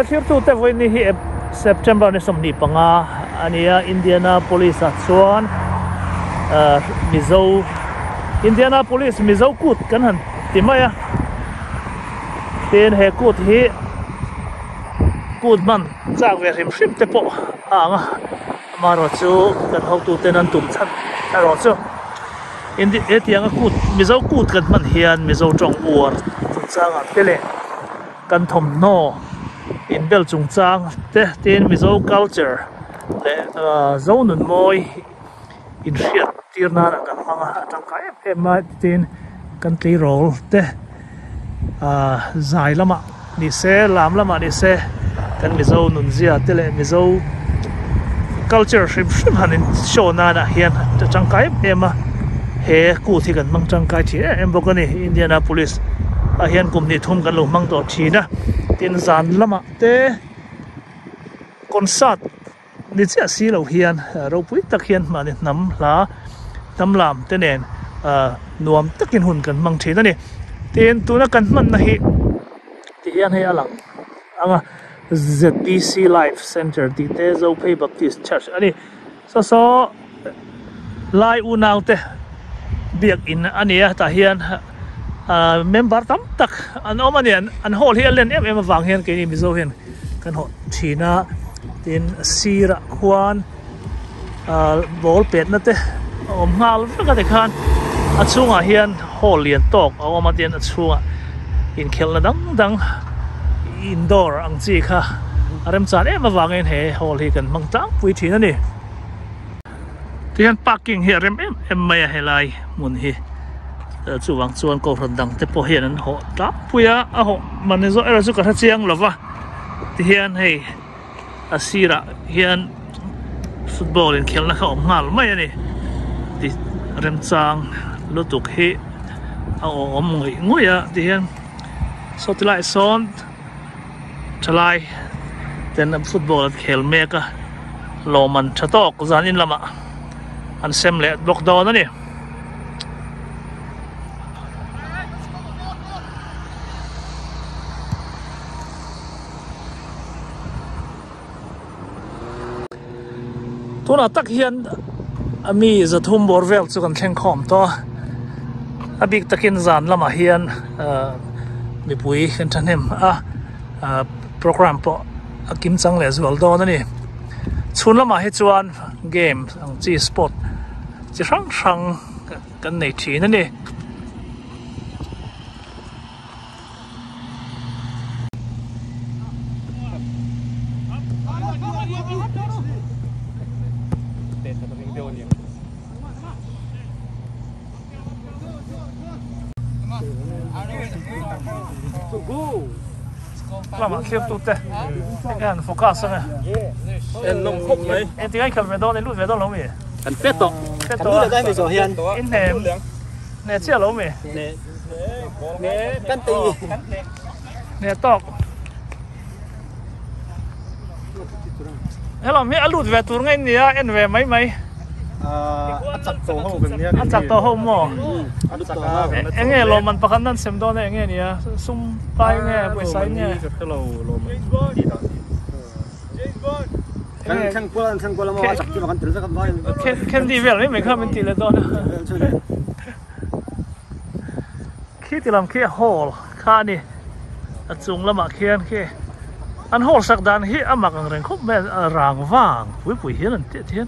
la thir tu te voi ni hi September ni som ni panga ania Indianapolis a chuan Indianapolis Mizo kut kan han timaya ten he kut hi kut man chak ve rim hrim te po anga maro chu kan ho tu ten an tum chan aro chu indi etianga kut Mizo kut kan man hian Mizo Tawng war changa tele kan thom no in bel chung chang te ten Mizo culture le zonun moi in riat tirna kan hanga tangka ema tin kan tli rol te zai lama ni se lam lama ni se kan Mizo nun zia tele Mizo culture shim hanin show na na hian tangka ema he ku thi kan mang tangka thi em bokani Indianapolis a hian kum ni thum kan lo mang to thina tin zan lama te concert ni chia si lo hian ro pui tak hian mani nam lam te nen nuam takin hun kan mang thina ni ten tuna kan man na hi ti hian he alang anga ZBC Life Center ti te zo pay Baptist Church ani so lai u naw te biak in ania ta hian member tam tak an omanian an hol hi len em awang hian ke ni Mizo hian kan ho thina tin sira khuan bol pet na te ngal ka te khan achunga hian hol lian tok omatian achunga in khel na dang indoor ang chi kha arem chan em awang he hol hi kan mang tang pui thina ni tian parking hi rem em mai helai mun hi chuwang chuan ko rodang te po hian an ho ta puya a ho man zo era chu ka tha chiang lova ti hian hei asira hian football in khelna kha ngal mai ani ti rem chang lutuk hi a om ngoya ti hian sotilai son chalai ten football khel meka loman thatok zanin lama an semle lockdown ani tuna tak hian ami zathum borvel chu kan thleng khom to abik takin zan lama hian mi pui kan thanem program po akim chang le zual do na ni chhun lama he chuan game ang chi sport chi rang kan nei thi na ni lama khiêm tu te cái focus xong à em nông khốc mấy em tiếng Anh khẩn về đâu này lút về đâu lâu mì anh pet to anh lút đây mới rồi hiền in nè chia lâu mì nè cắn tì nè tóc hello mi lút về tour ngay nè em về mấy chặt tổ hậu gần nha chặt tổ hậu mò em nghe lò mình bắt ăn xem đó này nghe nè sum pai nghe buổi sáng nghe khăn qua là mà chặt cái bằng tử rất là nói khen đi về đấy mình không mình tìm lại đó khi thì làm kia hall kha đi chung là mà khen kia anh hall sắc đàn hi âm mặc anh khóc mẹ ràng vàng với hiến anh tiết hiến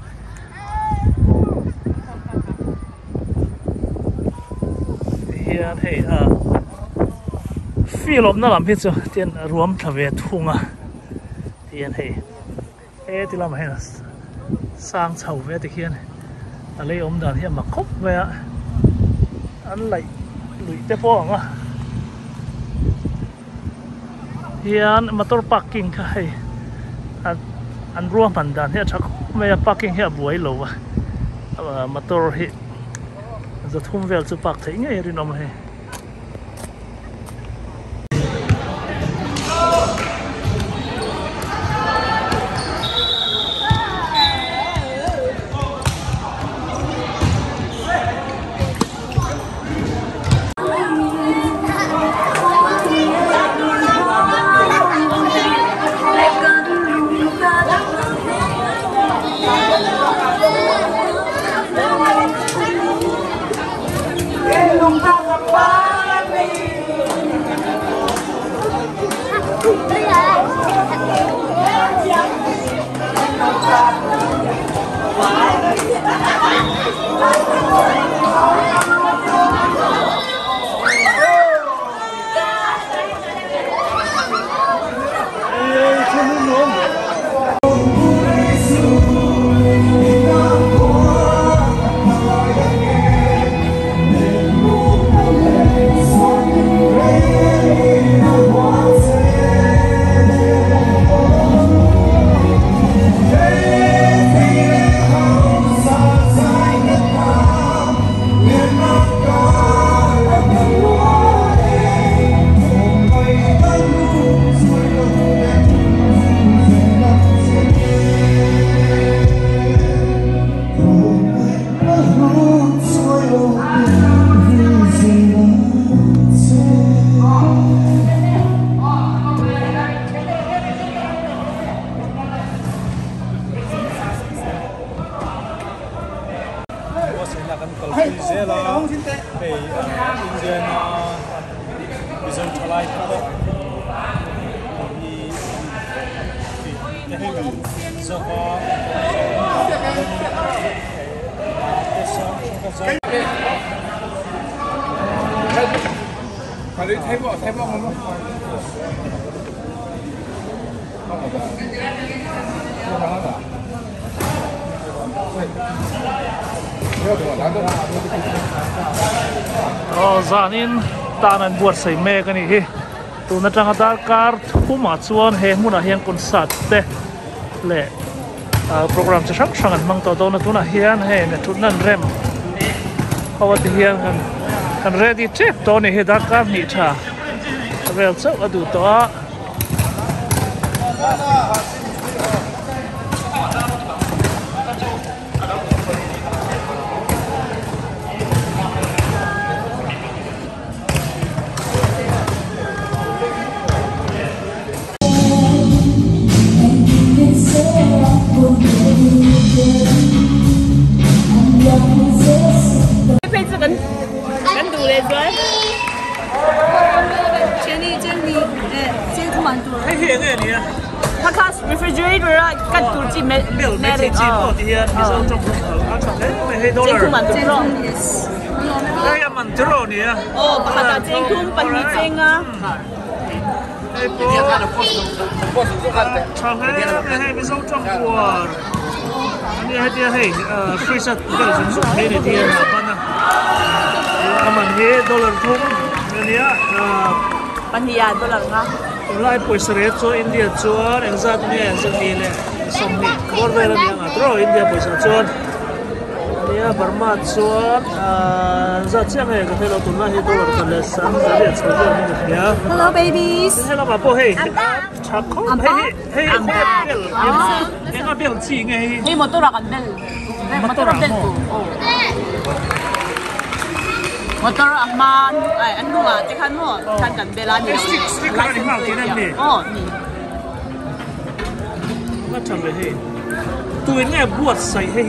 hiền hey phi lốp nó làm hết rồi tiền ruộng thà về thùng à hiền hey thì làm hay là sang chầu về thì hiền lấy ống đàn hiền mà khóc về anh lại lụi té po à hiền motor parking cái anh ruộng bàn đàn hiền chắc về parking hiền buổi lâu à motor hiền giờ thum về chụp bạc thấy ngay rồi nằm này zanin tanan buat sei me kan hi tu na tanga dar kar thuma chuan he muna hian concert te le program chi hrang hrang an mang to na tuna hian he na thunan rem hawat hian kan ready check to ni he dar kar ni tha vel chau adu to a refrigerator cắt tủ chỉ mẹ mẹ chỉ bỏ thì hiện bây giờ trong ăn chọn đấy mẹ hay đô la đây là mặn trâu nè bà ta chén cũng bánh mì chén á đây bố chọn đấy mẹ hay bây giờ trong quần anh hay đi hay freezer cái là dùng cái này thì là bánh à mặn hết đô la thùng nè bánh gì đô la ngã lai poisa re cho India chuan exat ne zani le somni khor ve la yang atro India poisa chuan nia Burma chuan za chiang he ka thelo tunna hi dollar ka le sang za le chho ni nia hello babies hello ma po hey chakho hey enga bel chi nge hey motor kan bel motor bel motor aman anh mua chắc hắn mua chăn cần bê lá nhiều stick cái này thì nên nè nó chẳng về hết tôi nghe buốt say hết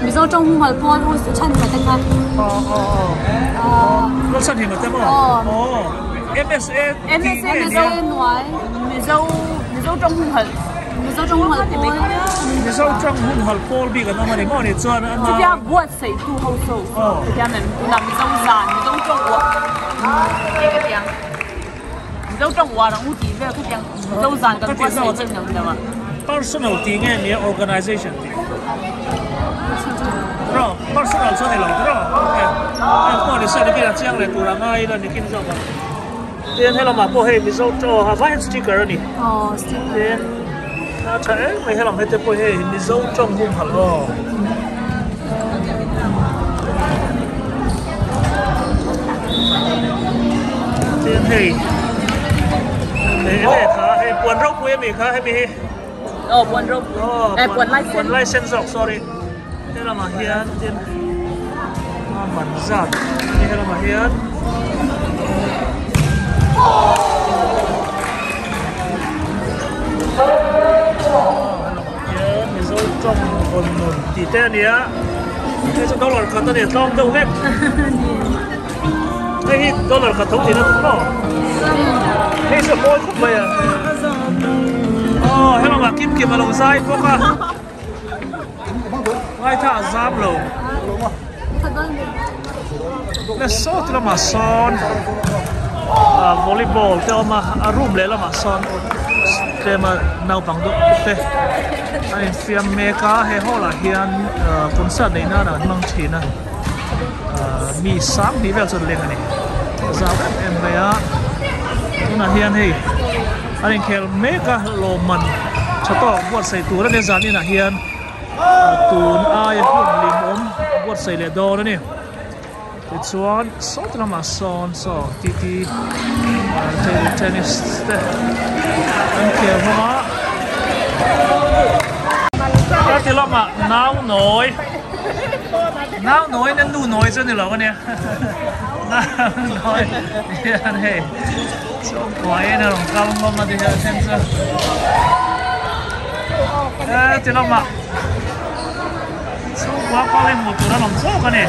bây giờ trong ngoài phố nó sẽ chăn phải tên nó chăn thì mà tên MSA nói bây giờ trong ngoài Mizo trong hộp thì Mizo trong hộp phô bị cái nó mà để ngon để cho nó ăn. Thì bây buat sấy tu hậu sầu. Thì bây mình tu làm Mizo giàn, Mizo trong hộp. Cái tiếng. Mizo trong hộp là ưu tiên về cái tiếng. Mizo giàn cần buat sấy chân được mà. Personal tiếng nghe nghĩa organization. Rồi, personal cho này là rồi. Em có để sai cái là chiang này tu là ngay là để kinh doanh. Tiền hay là mà po hay Mizo cho Hawaiian sticker này. Sticker. Thế mày hay làm hết bôi hay đi dấu trong hung hẳn rồi tiền hay để khá hay buồn rốc của em khá hay bị buồn rốc buồn license rồi sorry thế là mà hiền tiền mặn giặt thế là mà hiền trong còn một tỷ tên này á, cái trong dollar cả tên trong đâu hết, cái dollar cả thống thì nó không có, cái số môi không vậy à, hay là mà kim mà lồng sai có cả, ai thả giáp lồng, cái số thì là mà son, volleyball theo mà room lấy là mà son, cái mà nào bằng độ thế. Anh phim Mecca hay họ là hiện concert này na là mang chỉ na mi sáng đi về cho lên này giáo em về á nó là hiện hay anh kêu Mecca lo man cho to buat say tu đó nên giờ này là hiện tu ai cũng lim buat say le do đó nè cái chuan số là mà son so titi tennis anh kêu mà cái thì lắm à náo nổi nên nu nổi cho nên là cái này náo nổi này số quái này lòng cao ngon mà thì xem chưa cái thì lắm à số quá cao lên một tụi nó lòng số cái này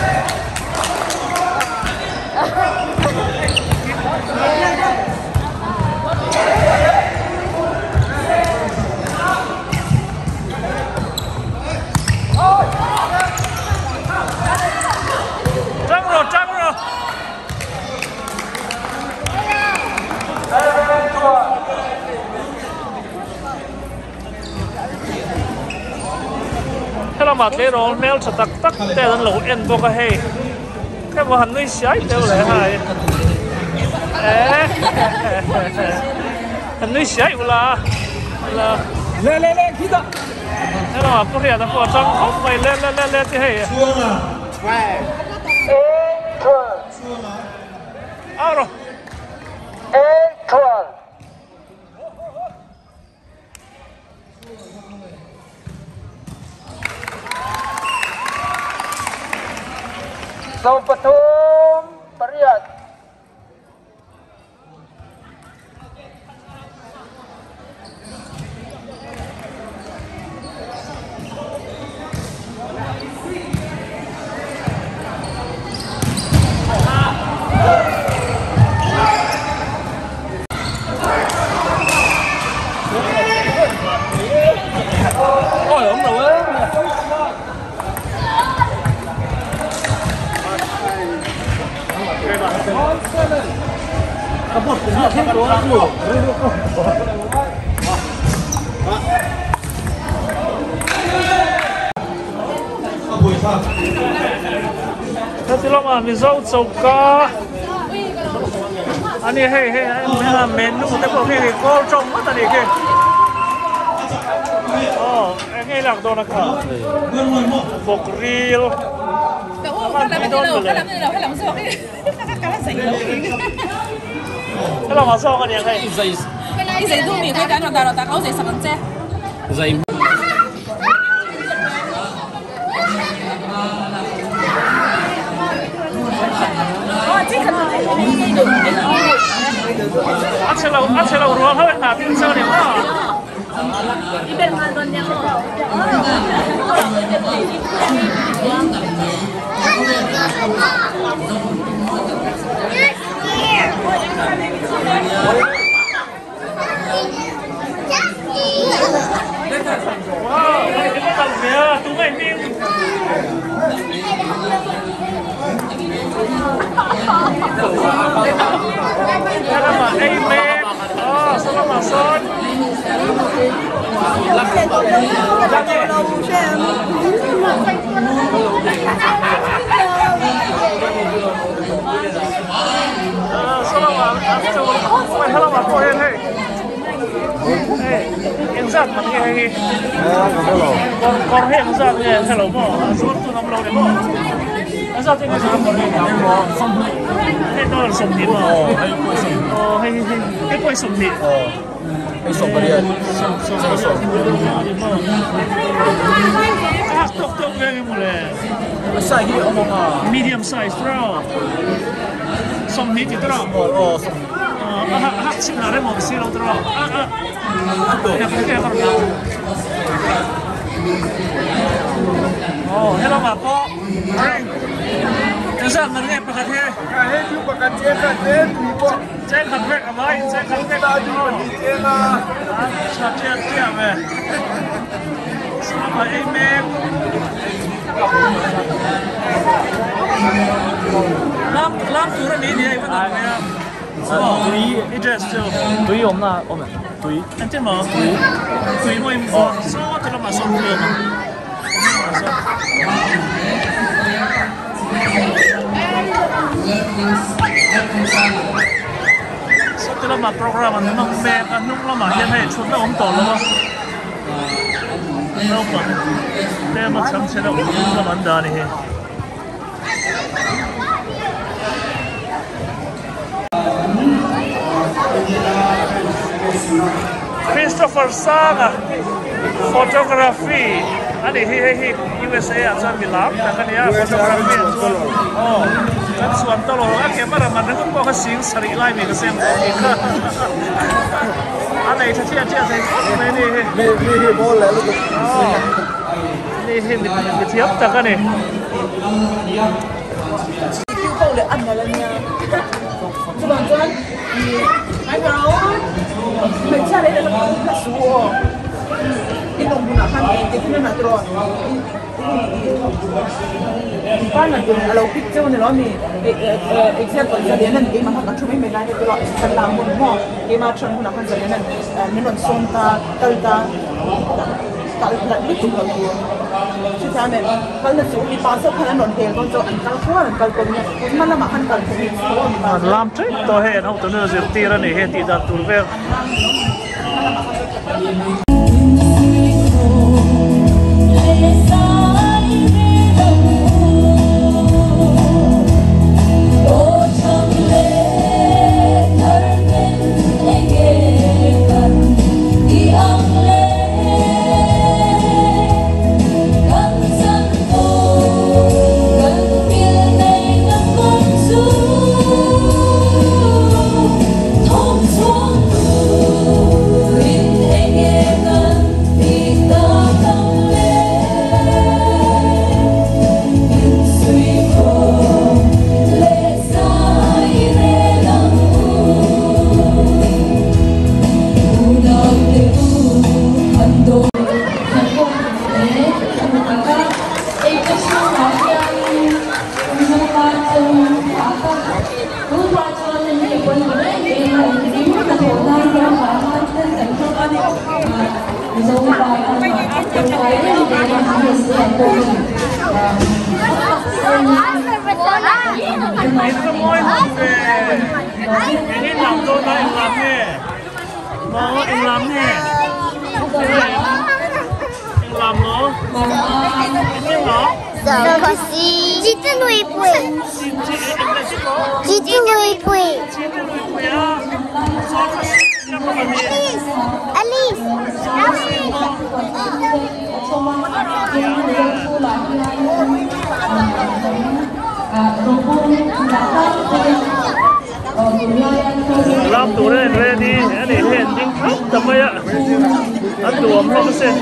mà thế rồi mail cho tắc tắc thế là lẩu en bốc hay cái mà hắn nuôi sái thế là hay hắn nuôi sái là lên khí đó thế là có thể là có trong không phải lên thế hay à rồi Sau Patum Pariat ôi ổng rồi á một cũng là hết đó nhiều thế thì mà Mizo Tawng anh ấy hay menu thế bộ hay có trong mắt anh ấy kì anh ấy làm đồ nào cả bột grill thế là mà sao cái này hay cái giấy thu mình cái cái nào ta có giấy sẵn chứ dày ăn chơi lâu rồi hơi thả tin sao đấy mà wow cái tàu kia tụi mày đi Selamat Amen. Oh, selamat son. Selamat. Selamat po hen hey. Hey, yang zat man nghe hey. Con hen zat nghe hello mo. Suốt tu nam lo de mo. Sao thế cái sao cái đó là sùng niệm à? Hay cái quay sùng niệm. cái sòng cái điện sùng à tốt cái gì mà lẽ? size cái ông à Medium size đó. Sùng niệm thì đó. Hát xin là đấy một xí đâu đó. Cái hello mà po. Sao mình nghe bạc thế? cái hết chú bạc chế cái tên thì po Chơi khăn vẹt à mày? Chơi khăn vẹt ta chú bạc chế là sao chơi về? Sao mà em làm tụi nó đi đi vẫn được nha. Túi, cái dress chưa? túi ốm là ốm à túi anh chứ mà túi mà em có số thì nó mà xong chưa mà. Số thì nó mà program mà nó mẹ nó mà hiện nay chúng nó không tổ luôn. Đâu mà, đây mà chấm chế độ nó vẫn đa này. Christopher Sang photography ani hi USA acha milam takania photography kan suan to lo ka mara man ko ka sing sari lai mi ka sem ka anai tha chia sai me ni bol lại luôn ni hi mi thiap ta ka ni tiêu cầu để ăn là nha chứ bằng chân ai bảo mình ra đây là nó số cái đồng bún ăn thì cái nó tròn cái là dùng lâu kích châu này nó mình example ra đến cái mà họ chụp mình lại cái loại sản làm một mỏ cái mà chọn bún ăn ra đến mình còn xôn ta tơi ta tạo lại biết chụp được 是啥呢？可能属于巴色，可能农田工作，安搞错，安搞工业，我们那么安搞工业，làm chết tôi hệ nó tụi nó dễ tì ra này hệ tì ra tụi về Ini làm tôi nói anh làm nè, nó anh làm nè, anh làm nó, anh nó. Giờ có gì? Chị tên nuôi quỷ. Chị tên nuôi quỷ. Alice. Làm tủ này ready, anh ấy hiện những khắp tầm ấy ạ. Anh tủ ấm không sẽ.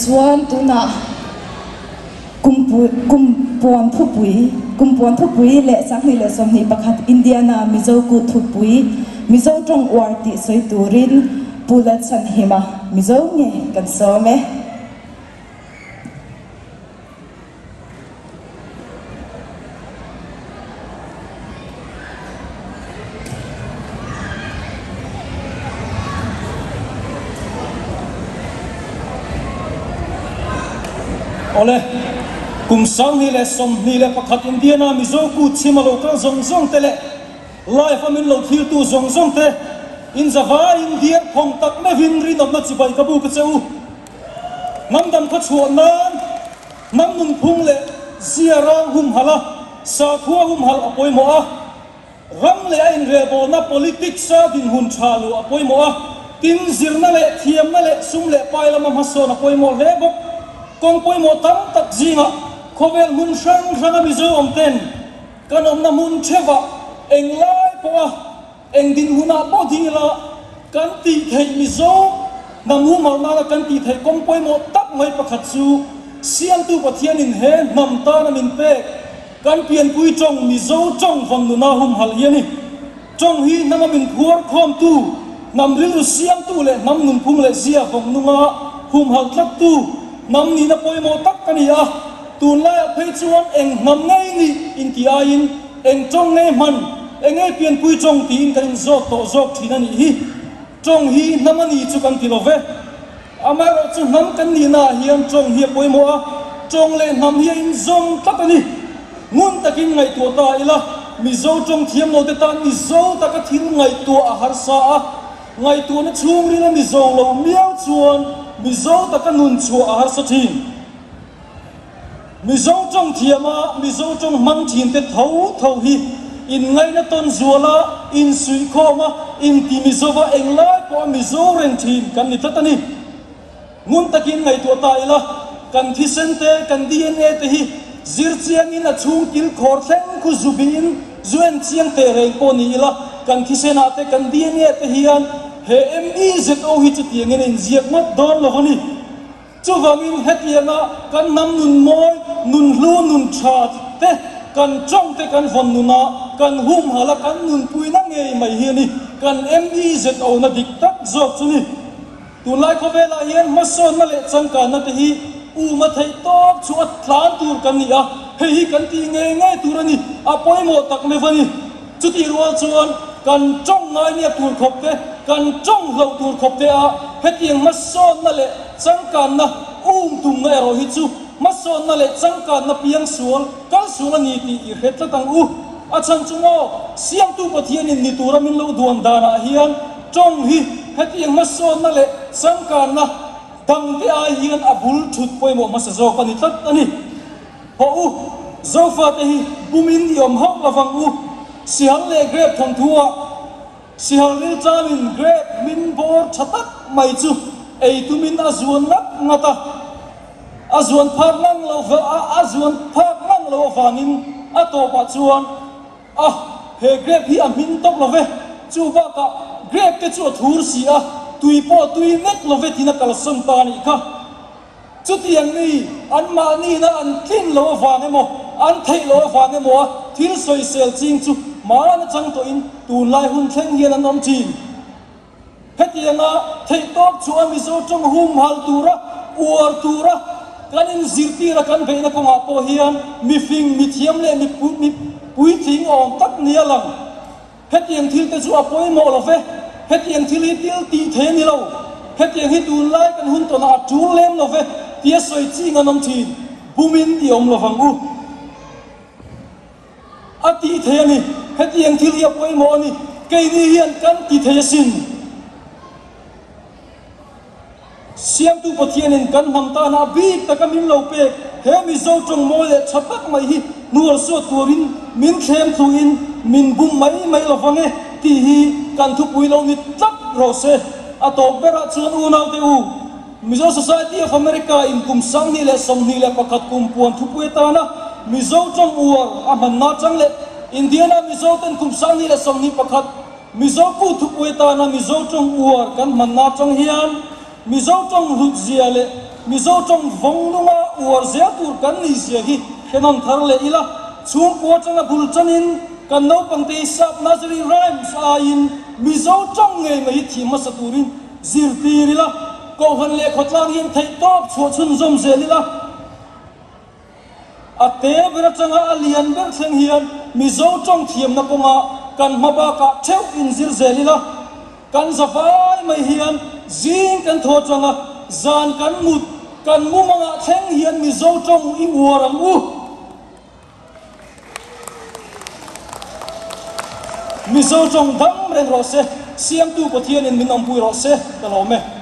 Chuan tuna kumpuan thupui le sanghi le somni pakhat Indiana Mizo ku thupui Mizo Tawng warti soi turin pulat san hima Mizo nge kan some Ole. kum sang ni le som ni le pakhat Indiana Mizo ku chima local zong zong te le life amin lo thil tu zong zong te in Java India phong tak me vin ri nom na chi bai ka bu ka cheu nam dam kha chuan nan nam nun phung le zia rang hum hala sa thua hum hal apoi mo a ram le in rebo na politics sa din hun chalu apoi mo a tin zirna le thiam na le sum le pai lam ma so na poi mo le bok kong poi mo tam tak zinga khovel mun sang sang Mizo om ten kanom na mun cheva eng lai po a eng din huna po di la kan ti thei Mizo nam hu mal na kan ti thei kong poi mo tak mai pakhat chu siam tu pathian in he nam ta na min pe kan pian pui chong Mizo chong vom nu na hum hal hiani chong hi nama min khuar khom tu nam rilu siam tu le nam nun phung le zia vom nu nga hum hal tlat tu nam ni na poi mo tak kania tun lai phei chuan eng nam ngai ni in ti a in eng chong nge man eng nge pian pui chong ti in kan zo to zo thina ni hi chong hi namani chu kan ti love amaro chu nam kan ni na hian chong hi poi mo a chong le nam hi in zong tak ani ngun takin ngai tu ta ila Mizo chong thiam lo te ta Mizo ta ka thil ngai tu a har sa a ngai tu na chung ri la Mizo lo miao chuan Mizo ta ka nun chu a har sa thin Mizo chong thiama Mizo chong mang thin te thau hi in ngai na ton zuala in sui khoma in ti Mizo wa eng lai po Mizo ren thin kan ni tatani ngun takin ngai tu ta ila kan thi sente kan DNA te hi zir chiang in a chung kil khor thleng khu zubin zuen chiang te reng po ni ila kan thi sena te kan DNA te hian he MEZO hi chu tiang in ziak mat don lo hani chu wangin hetianga kan nam nun moi nun hlu nun tha te kan chong te kan von nuna kan hum hala kan nun pui na ngei mai hiani kan MEZO na dik tak zok chu ni tu lai kho vela hian mason na le changka na te hi u ma thei tok chu at thlan tur kan ni a hei kan ti nge nge tur ani a poi mo tak me vani chu ti rual chuan kan chong ngai ni tur khop te kan chong lo tur khop te a hetiang ma son na le changkan na tum na ro hi chu ma son na le changkan na piang sual kal sual ani ti i het tang u a chan chu mo siam tu pathian in ni tur min lo duan dana hian chong hi hetiang ma son na le changkan na dang te a hian a bul thut poi mo ma sa zo pani tat ani ho u zo fa te hi bumin yom hok lawang u si hal le grep thong thua si hal le chamin grep min bor thatak mai chu ei tumin a zuan nak ngata a zuan phak nang lo va a zuan phak nang lo wangin a to pa chuan a he grep hi a min tok lo ve chu ba ka grep te chu thur si a tui po tui nek lo ve tina kal som ta ni kha chu tiang ni an ma ni na an thin lo wang emo an thei lo wang emo thil soi sel ching chu ma na chang to in tu lai hun thleng hian an om chin hetianga thei tok chu Mizo chong hum hal tura uar tura kanin zirti ra kan ve na ko nga po hian mi fing mi thiam le mi pui thing om tak nia lang hetiang thil te chu apoi mo lo ve hetiang thil hi til ti the ni lo hetiang hi tu lai kan hun to na chu lem lo ve tia soi chi nganom thin bumin di om lo wang u a ti the ni hetiang thil hi apoi mo ni ke ni hian kan ti the sin siam tu pathian in kan ham ta na bi ta ka min lo pe he Mizo chong mo le chapak mai hi nual so turin min thlem thu in min bum mai lo wange ti hi kan Thupui lo ni tlak ro se a to bera chuan u nau te u Mizo Society of America in kum sang ni le som ni le pakhat kum puan Thupui ta na Mizo chong uar a man na chang le Indiana Mizo ten kum sang ni le som ni pakhat Mizo ku Thupui ta na Mizo chong uar kan man na chang hian Mizo chong lut zia le Mizo chong vong lunga uar zia tur kan ni zia hi kenon thar le ila chung ko changa bul chanin kan no pangte sap nazari rhymes a in Mizo chong nge mai thi ma sa turin zir ti rila ko han le khotlang hin thei top chu chun zom zelila ate bera changa alian ber thleng hian Mizo chong thiam na konga kan maba ka theu in zir zelila kan zafai mai hian zing kan tho changa zan kan mut kan mu manga theng hian Mizo Tawng i waram u Mizo Tawng dam ren ro se siam tu pathian in min ampui ro se kalome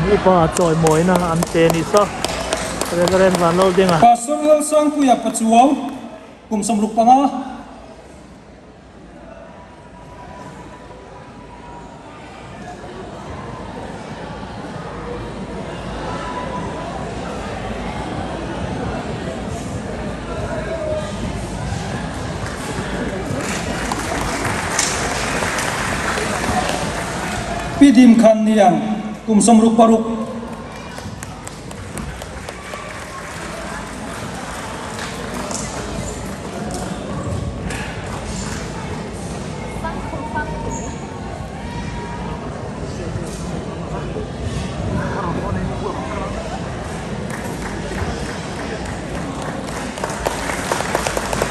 mi pa choi moi na an te ni sa ren van lo dinga Pastor sang puya pachuang kum samruk panga Pidim khan niang kum samruk paruk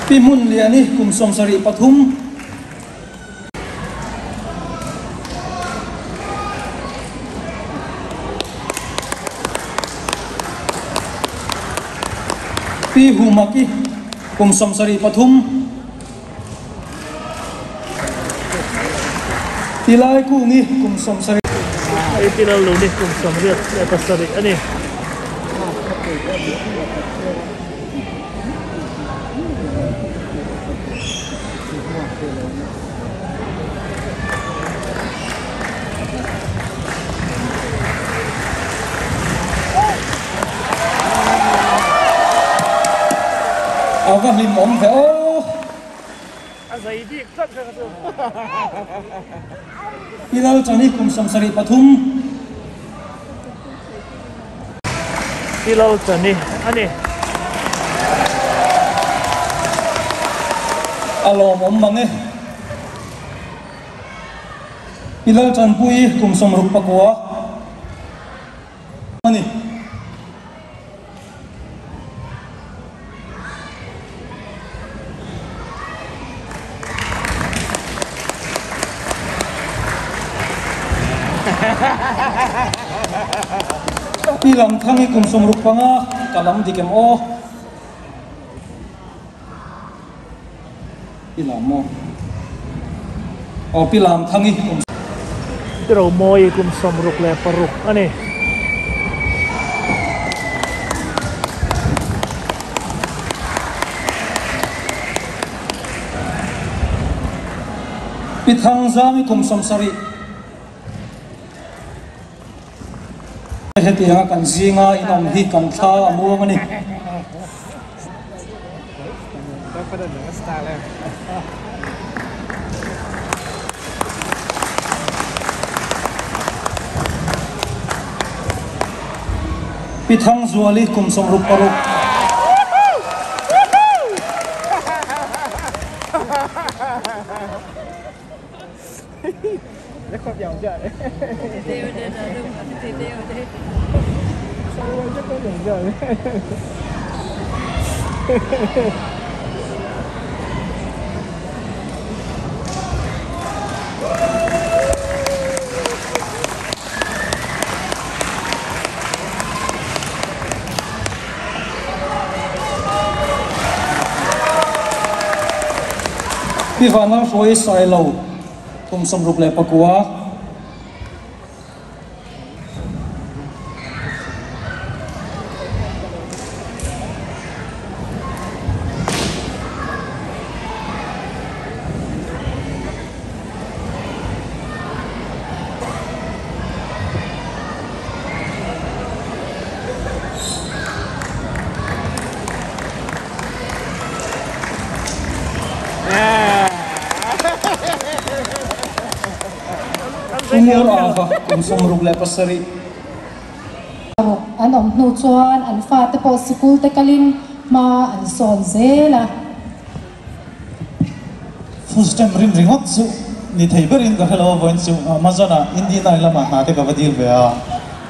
Pimun liani kum somsari pathum Pi humaki kum somsari pathum Tilai ku ngi kum somsari ai tilal lo ni kum som riat le pasari ani Ava lim om the o azai di tak ka tu Pilal chani kum somsari pathum tilal chani ani alom om mange Pilal chan pui kum somruk pakwa ani Pilam thangi kum somruk panga kalam dikem o pilam mo o pilam thangi kum pero moi kum som ruk le paruk ani Pithang zami kum somsari Hetia kan zinga inom hi kan tha amuang ani Pithang zuali kum somruk paruk Pivana foi sailo kum somruk le pakua Umur ava kum somruk le pasari an om nu chuan an fa te po school te kalin ma an son zela First time ringot su ni theiberin ka hello voin su mazana indina lama na te ka vadil be a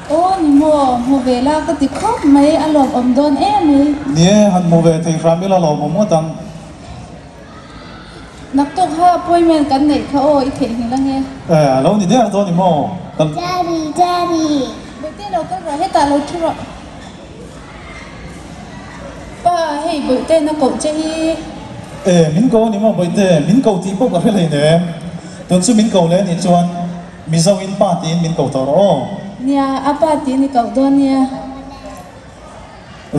o ni mo vela ka ti khop mai alom om don em ni han mo ve thei famila lo mo tang nak tok ha appointment kan nei kha o i the ni lang e lo ni de do ni mo Daddy, Daddy. bete lo ka ra he ta lo thuro pa hei bete na ko che min ko ni mo boite min ko ti po ka hele ne ton su min ko le ni chuan mizo in pa tin min ko to ro nia apa ti ni kau don nia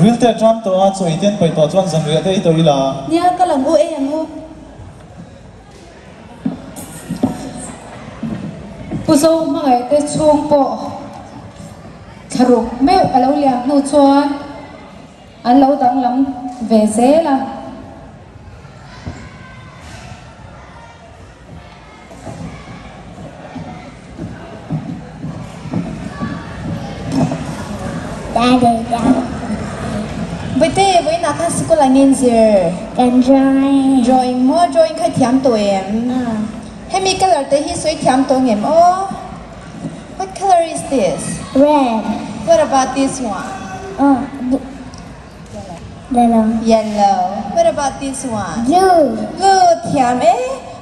real te drum to a choi ten pai to chuan zan ria te to ila nia ka lang u e ang u puso mangai te chung po tharuk meu alo liang no chuan an lo dang lam ve ze la bây giờ với nãy khá school là nghiên giờ Can drawing. drawing more drawing khai thiam tuổi em hay mi color tới hi suy thiam tuổi em oh what color is this Red. what about this one Oh. Yellow. yellow what about this one Blue. blue thiam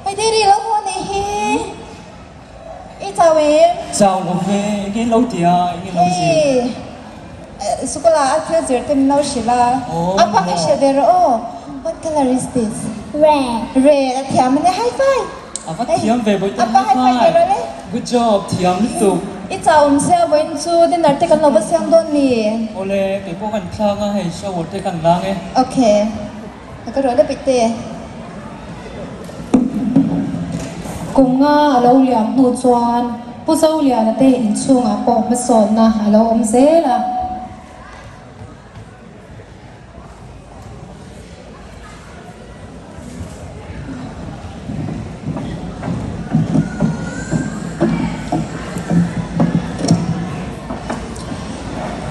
ai thế đi lâu hơn này hi ít chào em chào ok cái lâu tiệt cái lâu gì hey sekolah akhir giờ tem nấu xí la apa cái xí về rồi what color is this Red. red thiam này high five apa thiam về với apa high five rồi đấy good job thiam liên tục ít chào xe bên chú đến nơi tới cần lâu bớt sang đón mi ole cái cô cần sang hay sao ở đây cần lang ấy ok cái rồi đó bị tê cùng lâu liam nu chuan pu zo lian na te in chung a po ma son na alo om ze la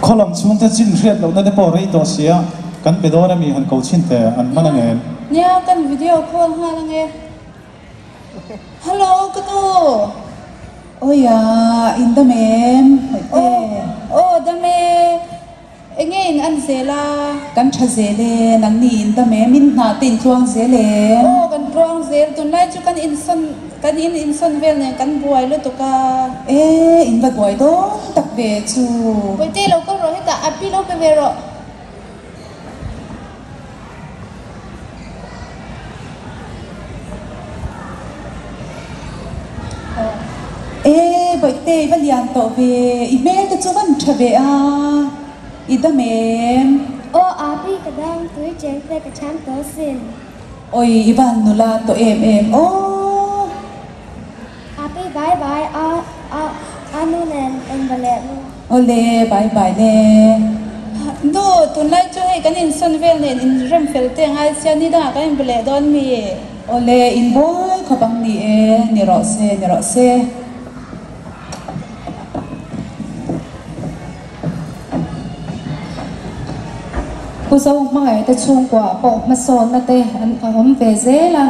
column chuan te chin riat lo na te po rei to sia kan pe do na mi han ko chin te an mana nge nha kan video call ha lang nghe hello cái tu ôi à in đam em oh đam mê nghe in ăn gì la kan cha ze le nang ni in đam em min na tin chuang ze le oh kan truang zel tu nai chu kan in son vel ne kan buai lo to ka ê in vật boy đó đặc biệt chu bây giờ lâu có rồi hết ta api lâu về rồi ê bởi tê và liền tổ về email từ chỗ văn trả về à in đam em Oh, abi kadang tu je te ka chan to sin. ôi Ivan nula to em ô Abi bye bye. Anu nen en balet. ole bye bye le no tu nai chu hay kan in son vel ne in rem fel te ngai sia ni da kan in ble don mi ole in boy khabang ni e ni ro se pu zo mangai te chung kwa po ma son na te an om ve ze la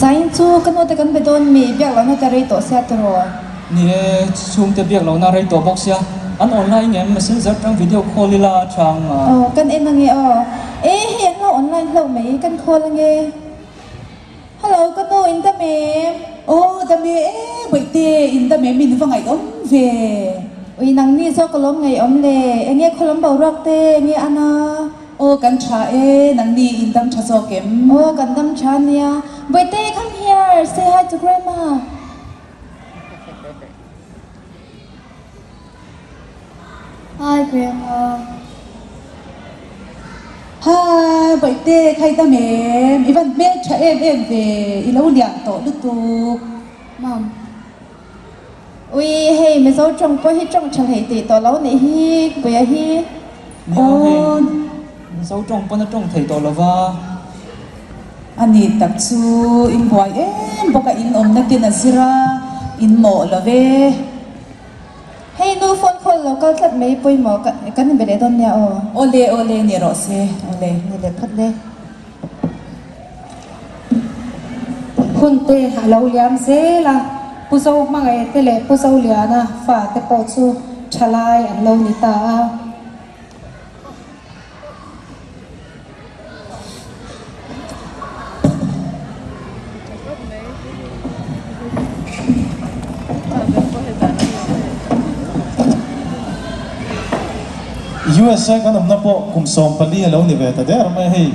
zain chu kan no te kan be don mi biak la no te rei to sia to ro nè chung te biak lâu na rei to box ya an online em messenger trong video call la chang kan en nge hiện lo online lo mấy kan call nge hello kan no in ta me ô đam em bởi tê in đam em min vào ngày ốm về ui nang ni zo kolom ngai om le nge kolom bau rak te nge ana ô kan cha e nang ni in dam cha zo kem oh kan dam chan ya wait te come here say hi to grandma Hi grandma. ha bởi tê khai đam em Ivan mẹ cha em về in lâu liang tổ đức tu Mom. ui hey me zo trong po hi trong chal hei ti to lo ni hi buya hi ô dấu trong con trong thầy tổ là va ani tak chu in boy em boka in om na tin asira in mo la ve hey no phone call lo kal tlat mai poi mo kan be le don ya o ole ni ro se ole ni le phat le hun te alo liam ze la pu zo mangai te le pu zo liana fa te po chu chalai an lo ni ta a USA kan amna po kum som pali alo ni ve ta der mai hei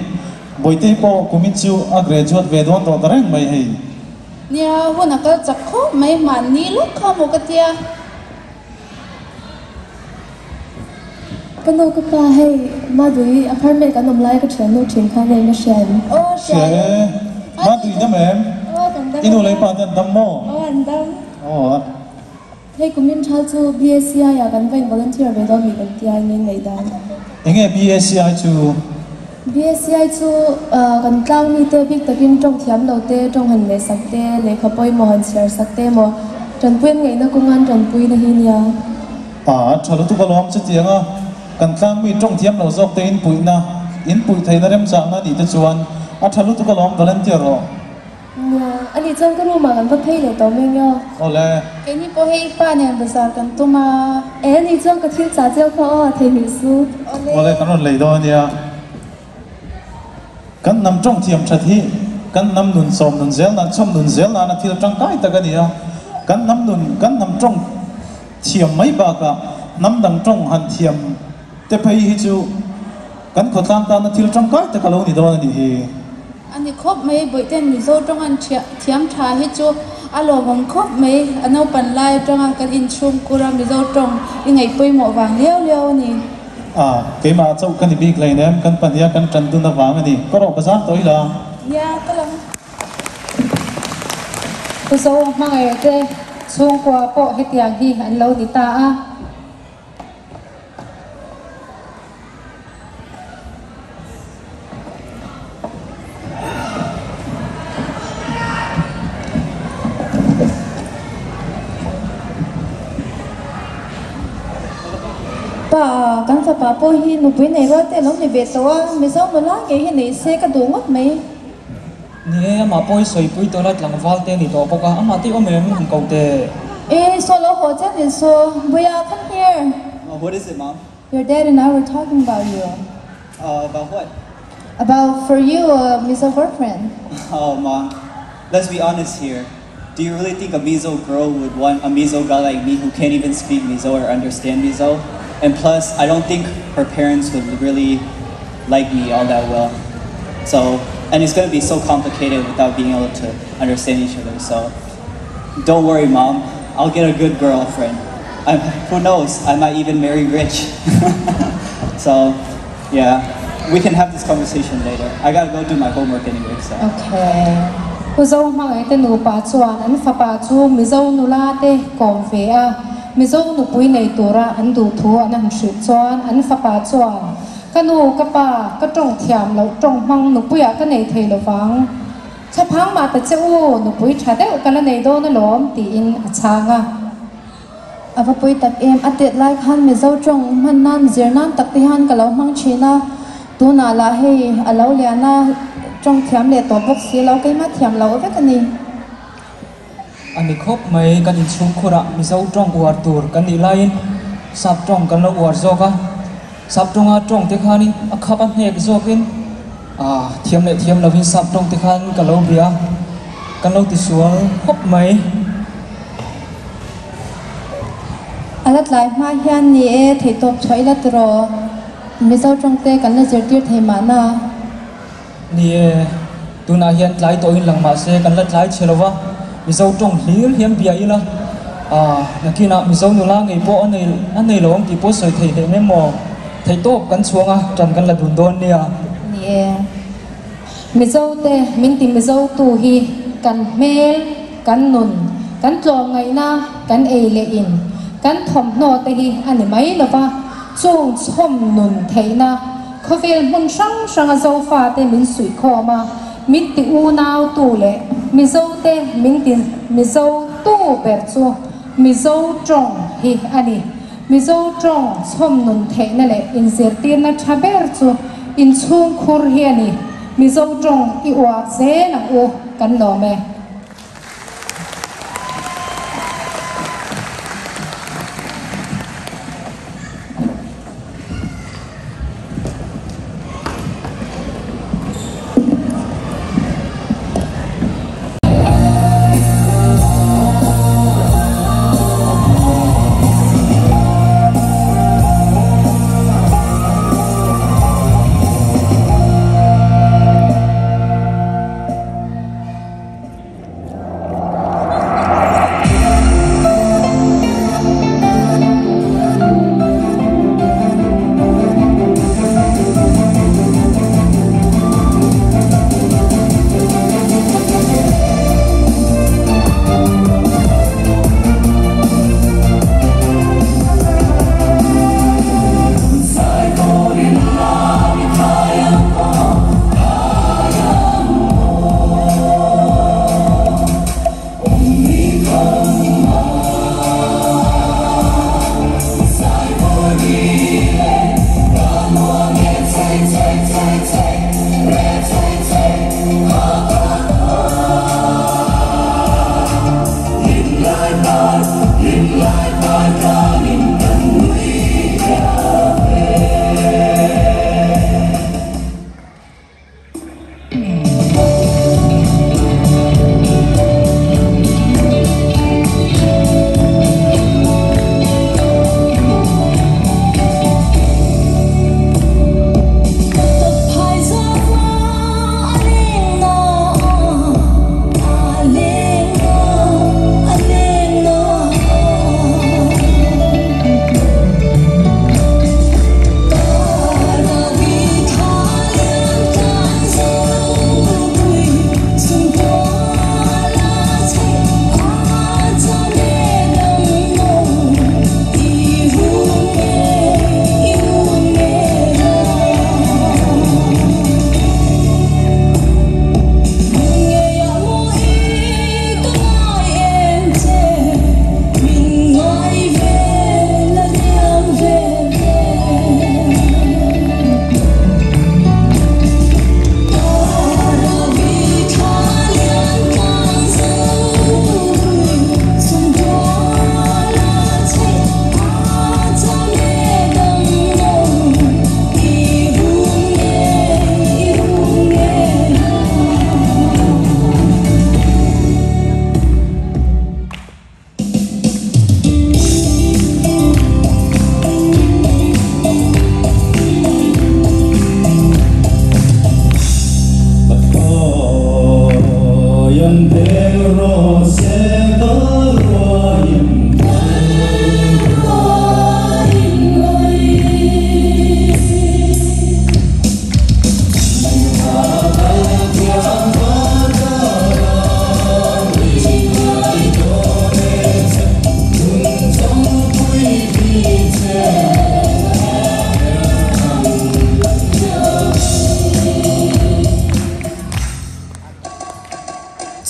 boite po kumin chu a graduate ve don to tareng mai hei nia huna ka chakho mai man ni lo kha mo ka tia kan no ka pa hei ma dui apartment kan nom lai ka chen no chen kha nei na shen oh she ma dui na mem inu lai pa tan dam mo an dam oh hei kumin chal chu BSci ya kan veng volunteer ve do mi kan tia nei dan enge BSci chu BSci chu kan tlang mi te big takin trong thiam lo te trong han le sak te le khapoi mo han share sak te mo tran puin ngai na kungan tran pui na hi nia chalu tu kalom chu tianga kan tlang mi trong thiam lo zok te in pui thai na rem chang na ni te chuan a chalu tu kalom volunteer ro nia ani chang ka ru ma kan pa phei le to me yo ole ke ni po hei pa ne bazar kan tuma ani chang ka thil cha cheu kho thei mi su ole kan on lei do nia kan nam trong thiam that hi kan nam nun som nun zel na chom nun zel na thil tang kai ta ka nia kan nam trong thiam mai ba ka nam dang trong han thiam te phei hi chu kan khotlam ta na thil tang kai ta ka lo ni do ni hi ani khop mai boiten mi zo tong an thiam tha hi chu alo wang khop mai ano pan lai tong an kan in chum kura mi zo tong i ngai poi mo wang leo ni ke ma chau kan bi klai nem kan pania kan tran tu na wang ani ko ro bazar toi la ya kalam ku zo ma ngai te chung kwa po hetiang hi an lo ni ta a pa kan fa pa po hi nu pui nei ro te long ni ve to a mi zo no la ke hi nei se ka du ngot mai nè mà bôi soi bôi tôi lại làm vào tên thì đó bốc à mà tí ôm em không cầu tệ so lo ho chen ni so we are come here What is it, Mom? your dad and I were talking about you About what? about for you Mizo girlfriend Oh, Mom. Let's be honest here. Do you really think a Mizo girl would want a Mizo guy like me who can't even speak Mizo or understand Mizo? And plus, I don't think her parents would really like me all that well. So, and it's going to be so complicated without being able to understand each other. So, don't worry, Mom. I'll get a good girlfriend. Who knows? I might even marry rich. So, yeah, we can have this conversation later. I gotta go do my homework anyway. So. okay ku zo ma ngai te nu pa chuan an fa pa chu mi zo nu la te kom ve a mi zo nu pui nei tura an du thu an han hri chuan an fa pa chuan ka nu ka pa ka tong thiam lo tong hmang nu pui a ka nei thei lo wang cha phang ma ta cheu nu pui tha de ka la nei do na lom ti in a changa ava pui tak em atet like han mi zo trong man nan zir nan tak ti han ka lo mang china tu na la he alo liana trong thiam le to box si lo kai ma thiam lo ve ka ni anh đi khóc mấy cái in xuống khu rạ mình sâu trong uar tour cái đi lain sắp trong cái nó uar zo ka sắp trong trong thế khan in khắp anh hek zo kin thiam là vin sắp trong thế khan cái lâu bia cái lâu thì xuống khóc mấy alat lai ma hian ni e thei top choi la tro mi zo trong te kan la zir tir thei ma na nè tu na hiền lái tôi lăng mà xe cần lái chelo wa mi zo trong hiếm bia ila na kina mi zo nu la ngai po anh này lo ki po soi thei de me mo thei top kan chuanga tran kan la dun don nia ni mi zo te min ti mi zo tu hi kan mel kan nun kan tlom ngai na kan e le in kan thom no te hi ani mai lo wa chung chom nun thei na khovel mun sang a zo fa te min sui kho ma min ti u nau tu le mi zo te min ti mi zo tu ber chu mi zo trong hi ani mi zo trong chom nun thei na le in zer tin na thaber chu in chung khur hi ani mi zo trong i wa se na u kan lo me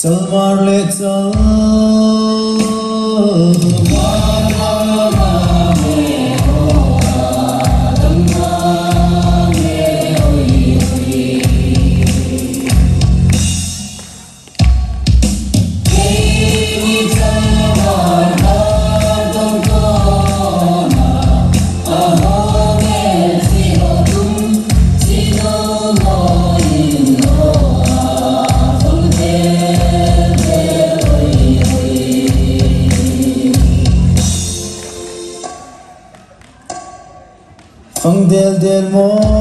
Salmar le chal Fang del del mo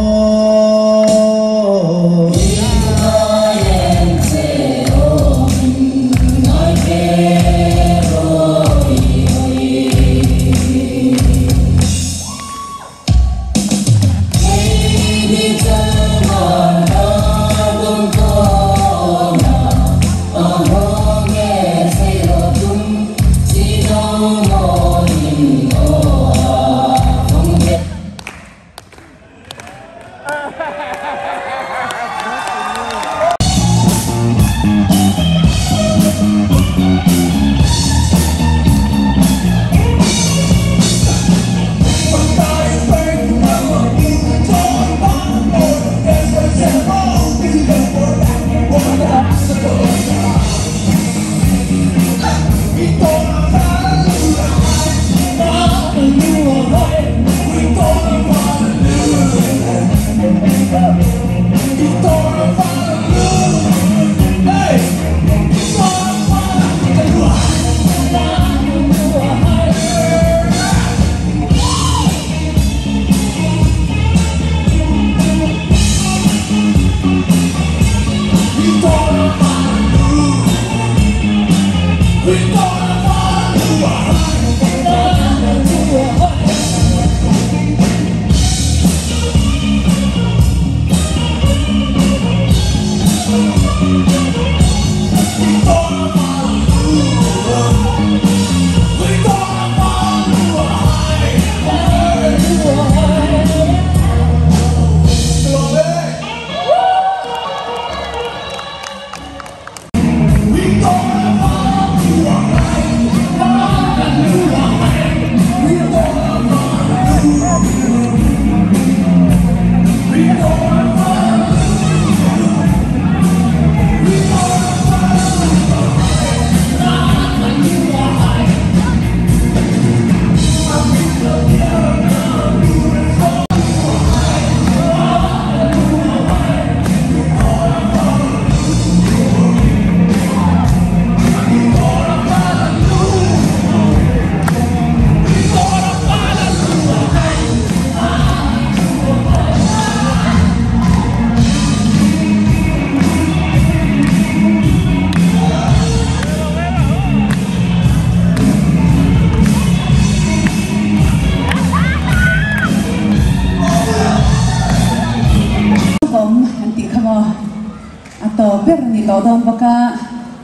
tàu đón baka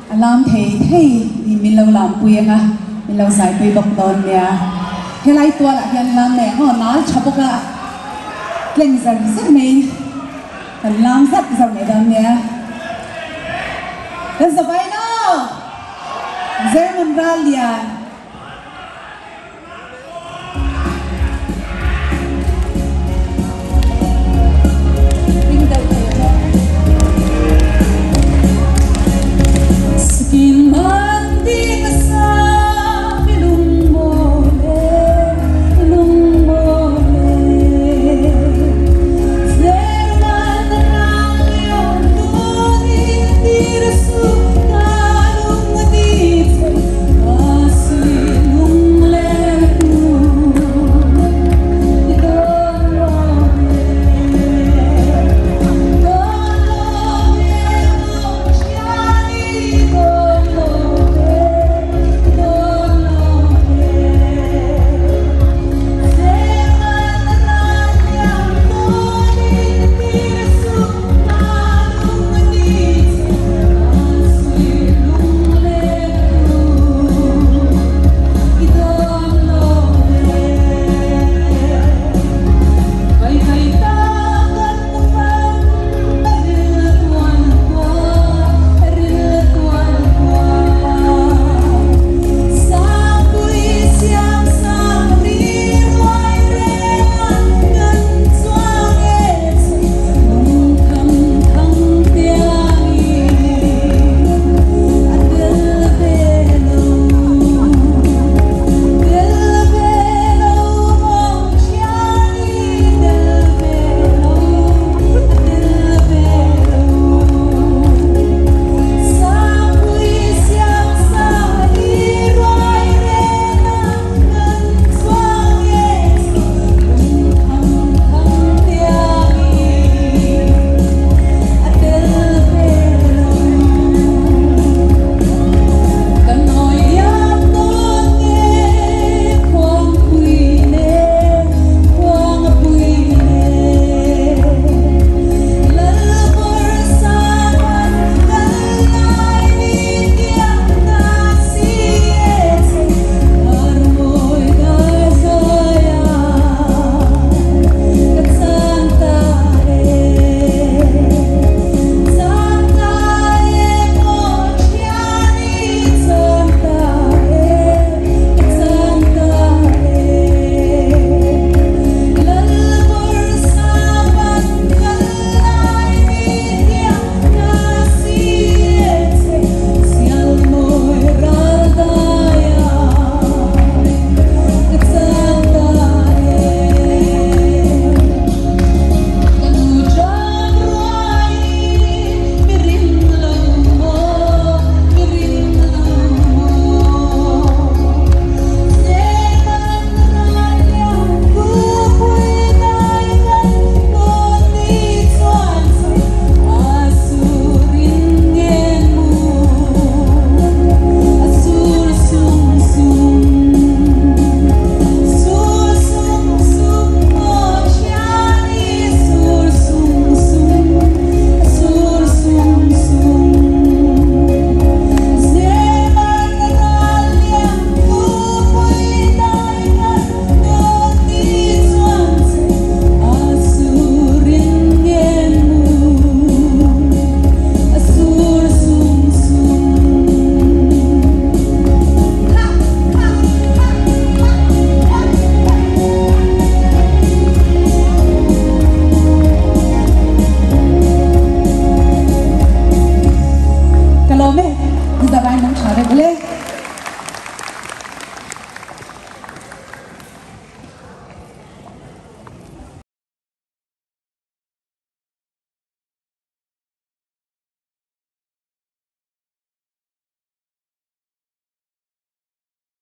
alam thei ni min lo lam puyenga min lo sai pui bok don nia helai tua la hian lam ne ho na chapoka kleng zan sat mai kan lam sat zan ne dam nia dan sabai no Zaman ralia